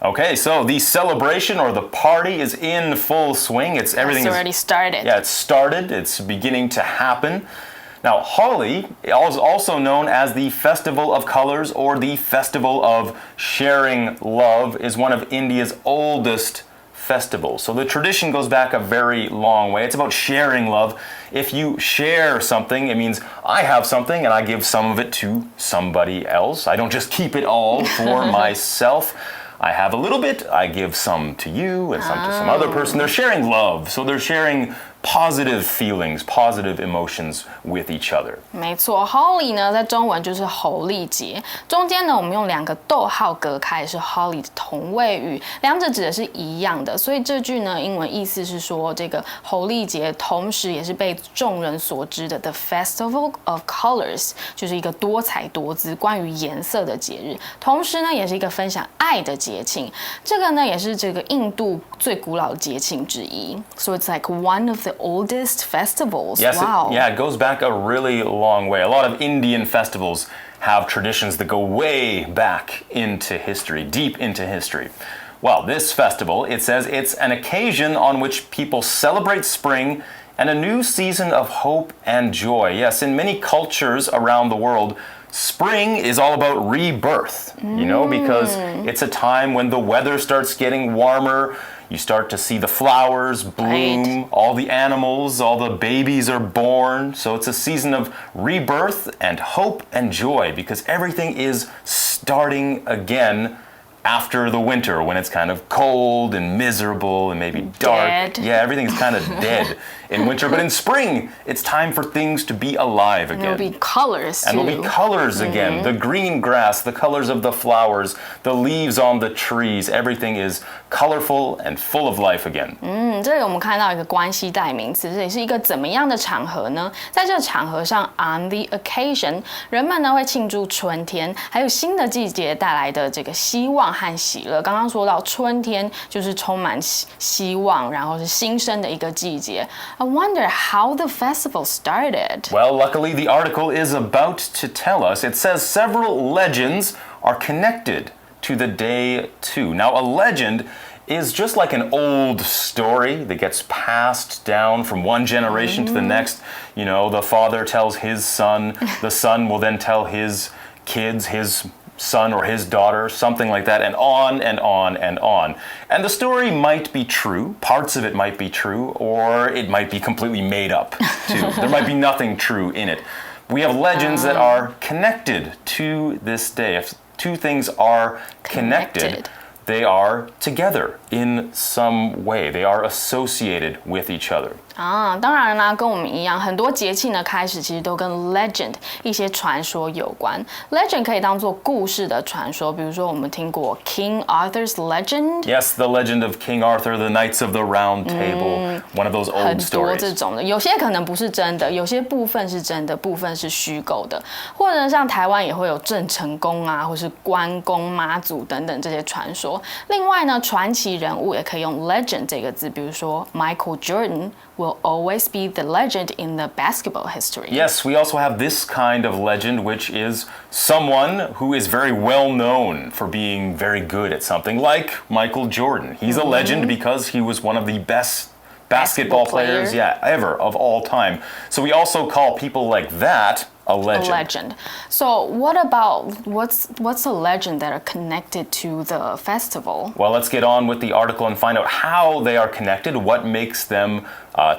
Okay, so the celebration or the party is in full swing. Everything already started. Yeah, it's started. It's beginning to happen. Now, Holi is also known as the Festival of Colors or the Festival of Sharing Love, is one of India's oldest festivals. So the tradition goes back a very long way. It's about sharing love. If you share something, it means I have something and I give some of it to somebody else. I don't just keep it all for myself. I have a little bit, I give some to you and some to some other person. They're sharing love, so they're sharing positive feelings, positive emotions with each other. 没错 ，Holi 呢，在中文就是侯丽节，中间呢，我们用2个逗号隔开，是 Holi 的同位语，两者指的是一样的，所以这句呢，英文意思是说，这个侯丽节同时也是被众人所知的 The Festival of Colors， 就是一个多彩多姿、关于颜色的节日，同时呢，也是一个分享爱的节庆。这个呢，也是这个印度最古老的节庆之一。So it's like one of the oldest festivals. Yes, wow. It goes back a really long way. A lot of Indian festivals have traditions that go way back into history, deep into history. Well, this festival, it says it's an occasion on which people celebrate spring and a new season of hope and joy. Yes, in many cultures around the world, spring is all about rebirth, because it's a time when the weather starts getting warmer. You start to see the flowers bloom, all the animals, all the babies are born. So it's a season of rebirth and hope and joy because everything is starting again after the winter when it's kind of cold and miserable and maybe dark. Dead. Yeah, everything's kind of dead in winter. But in spring, it's time for things to be alive again. And there'll be colors too. And there'll be colors again. The green grass, the colors of the flowers, the leaves on the trees. Everything is colorful and full of life again. 这里我们看到一个关系代名词，这里是一个怎么样的场合呢？在这个场合上 ，on the occasion， 人们呢会庆祝春天，还有新的季节带来的这个希望和喜乐。刚刚说到春天就是充满希望，然后是新生的一个季节。I wonder how the festival started. Well, luckily the article is about to tell us. It says several legends are connected to the day too. Now, a legend is just like an old story that gets passed down from one generation to the next. The father tells his son, the son will then tell his kids, his son or his daughter, something like that, and on and on and on. And the story might be true, parts of it might be true, or it might be completely made up too. There might be nothing true in it. We have legends that are connected to this day. If two things are connected, they are together in some way. They are associated with each other. 当然啦，跟我们一样，很多节庆的开始其实都跟 legend 一些传说有关。legend 可以当做故事的传说，比如说我们听过 King Arthur's legend. Yes, the legend of King Arthur, the Knights of the Round Table, one of those old 很多 stories. 这种的，有些可能不是真的，有些部分是真的，部分是虚构的。或者像台湾也会有郑成功啊，或是关公、妈祖等等这些传说。另外呢，传奇人物也可以用 legend 这个字，比如说 Michael Jordan。will always be the legend in the basketball history. Yes, we also have this kind of legend, which is someone who is very well known for being very good at something, like Michael Jordan. He's a legend because he was one of the best basketball players ever of all time. So we also call people like that a legend. A legend. So what about what's a legend that are connected to the festival? Well, let's get on with the article and find out how they are connected, what makes them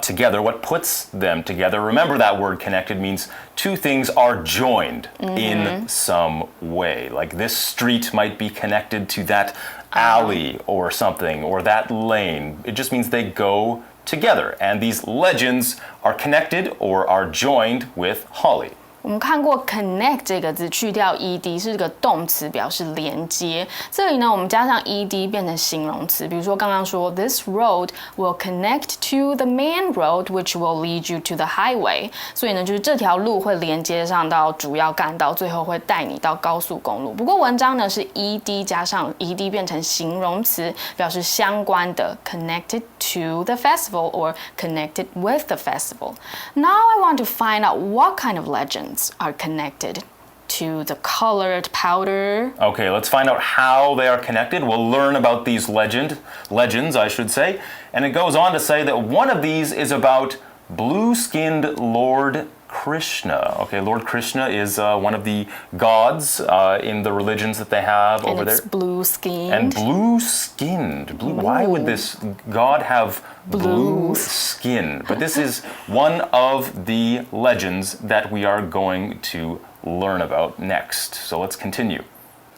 together, what puts them together. Remember that word connected means two things are joined in some way. Like this street might be connected to that alley or something, or that lane. It just means they go together. And these legends are connected or are joined with Holi. 我们看过 connect 这个字，去掉 ed 是个动词，表示连接。这里呢，我们加上 ed 变成形容词。比如说刚刚说 ，This road will connect to the main road, which will lead you to the highway。所以呢，就是这条路会连接上到主要干道，最后会带你到高速公路。不过文章呢是 ed 加上 ed 变成形容词，表示相关的 connected to the festival or connected with the festival. Now I want to find out what kind of legends are connected. to the colored powder. Okay, let's find out how they are connected. We'll learn about these legends, I should say. And it goes on to say that one of these is about blue-skinned Lord Krishna. Okay, Lord Krishna is one of the gods in the religions that they have over there. And it's blue-skinned. And blue-skinned. Why would this god have blue skin? But this is one of the legends that we are going to learn about next. So let's continue.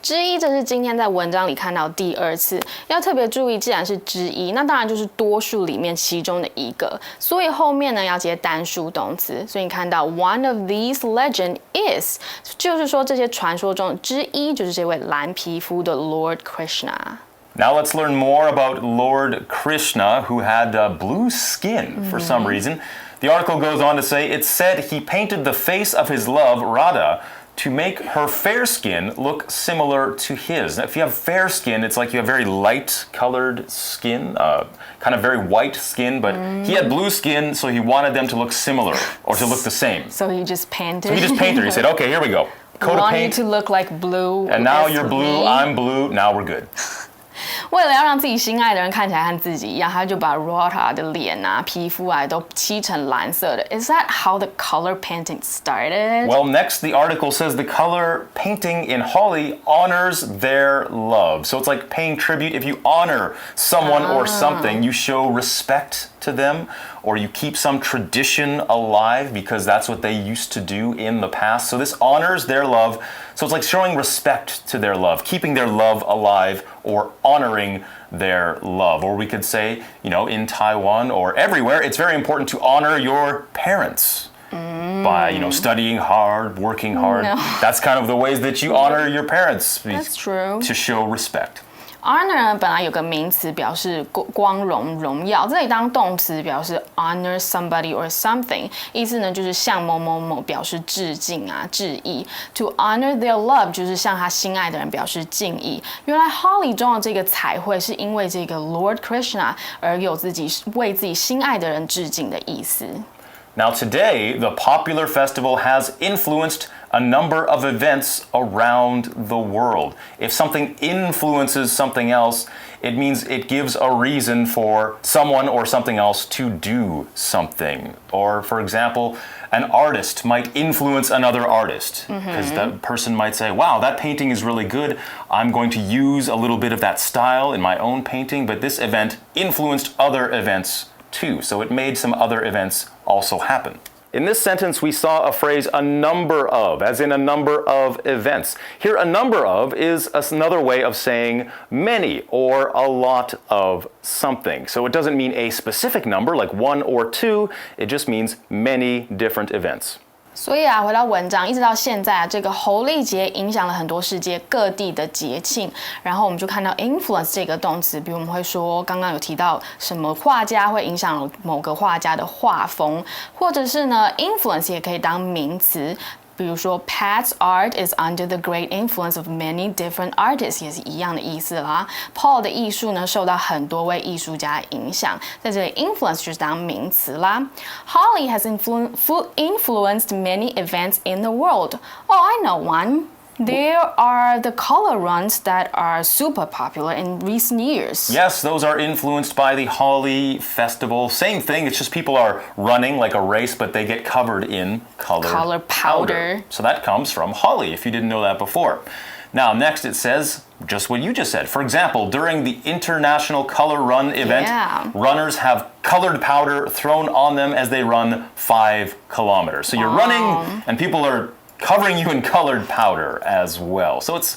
之一，这是今天在文章里看到第二次，要特别注意，既然是之一，那当然就是多数里面其中的一个，所以后面呢要接单数动词。所以你看到 one of these legend is， 就是说这些传说中之一就是这位蓝皮肤的 Lord Krishna。Now let's learn more about Lord Krishna, who had blue skin for some reason. The article goes on to say, it said he painted the face of his love, Radha, to make her fair skin look similar to his. Now, if you have fair skin, it's like you have very light-colored skin, kind of very white skin, but he had blue skin, so he wanted them to look similar, or to look the same. So he just painted. So he just painted. He said, okay, here we go. Coat of paint. To look like blue. And now you're blue, I'm blue, now we're good. 为了要让自己心爱的人看起来和自己一样，他就把 Radha 的脸啊、皮肤啊都漆成蓝色的。Is that how the color painting started? Well, next the article says the color painting in Holi honors their love. So it's like paying tribute. If you honor someone or something, you show respect to them, or you keep some tradition alive because that's what they used to do in the past. So this honors their love. So it's like showing respect to their love, keeping their love alive, or honoring their love. Or we could say, you know, in Taiwan or everywhere, it's very important to honor your parents. By, you know, studying hard, working hard. No. That's kind of the ways that you honor your parents. That's true. To show respect. Honor 呢，本来有个名词表示光荣、荣耀，这里当动词表示 honor somebody or something， 意思呢就是向某某某表示致敬啊、致意。To honor their love 就是向他心爱的人表示敬意。原来 Holi 中的这个彩绘是因为这个 Lord Krishna 而有自己为自己心爱的人致敬的意思。Now today, the popular festival has influenced a number of events around the world. If something influences something else, it means it gives a reason for someone or something else to do something. Or, for example, an artist might influence another artist because that person might say, wow, that painting is really good. I'm going to use a little bit of that style in my own painting, but this event influenced other events too. So it made some other events also happen. In this sentence, we saw a phrase, a number of, as in a number of events. Here, a number of is another way of saying many or a lot of something. So it doesn't mean a specific number, like one or two. It just means many different events. 所以啊，回到文章，一直到现在啊，这个侯丽节影响了很多世界各地的节庆。然后我们就看到 influence 这个动词，比如我们会说，刚刚有提到什么画家会影响某个画家的画风，或者是呢 influence 也可以当名词。比如说 Pat's art is under the great influence of many different artists， 也是一样的意思啦。Paul 的艺术呢，受到很多位艺术家影响，在这里 influence 就是当名词啦。Holi has influenced many events in the world. Oh, I know one. There are the color runs that are super popular in recent years. Yes, those are influenced by the Holi festival. Same thing, it's just people are running like a race, but they get covered in color powder. So that comes from Holi, if you didn't know that before. Now, next it says just what you just said. For example, during the International Color Run event, runners have colored powder thrown on them as they run 5 kilometers. So you're running and people are covering you in colored powder as well. So it's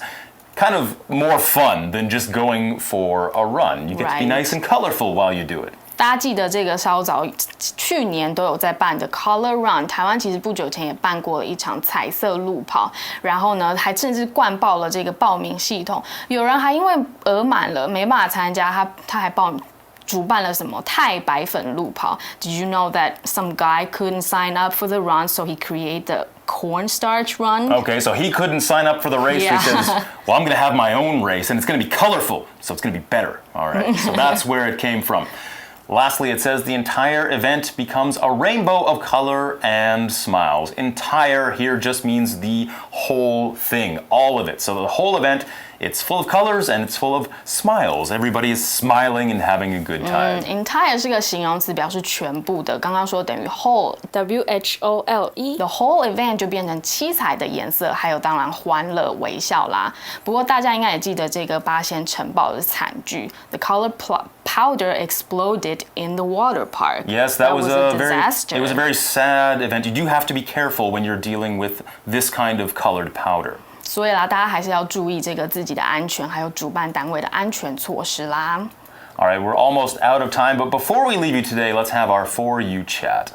kind of more fun than just going for a run. You get to be nice and colorful while you do it. 大家记得这个稍早去年都有在办的 Color Run， 台湾其实不久前也办过了一场彩色路跑，然后呢还甚至灌爆了这个报名系统，有人还因为额满了没办法参加，他还主办了什么太白粉路跑。Did you know that some guy couldn't sign up for the run, so he created the cornstarch run? Okay, so he couldn't sign up for the race. Yeah. He says, well, I'm going to have my own race, and it's going to be colorful, so it's going to be better. All right, so that's where it came from. Lastly, it says the entire event becomes a rainbow of color and smiles. Entire here just means the whole thing, all of it. So the whole event, it's full of colors and it's full of smiles. Everybody is smiling and having a good time. Entire 是个形容词，表示全部的。刚刚说等于 whole WHOLE The whole event 就变成七彩的颜色，还有当然欢乐微笑啦。不过大家应该也记得这个八仙城堡的惨剧 ，The color powder exploded in the water park. Yes, that was a disaster. It was a very sad event. You do have to be careful when you're dealing with this kind of colored powder. 所以啦，大家还是要注意这个自己的安全，还有主办单位的安全措施啦。All right, we're almost out of time, but before we leave you today, let's have our For You chat.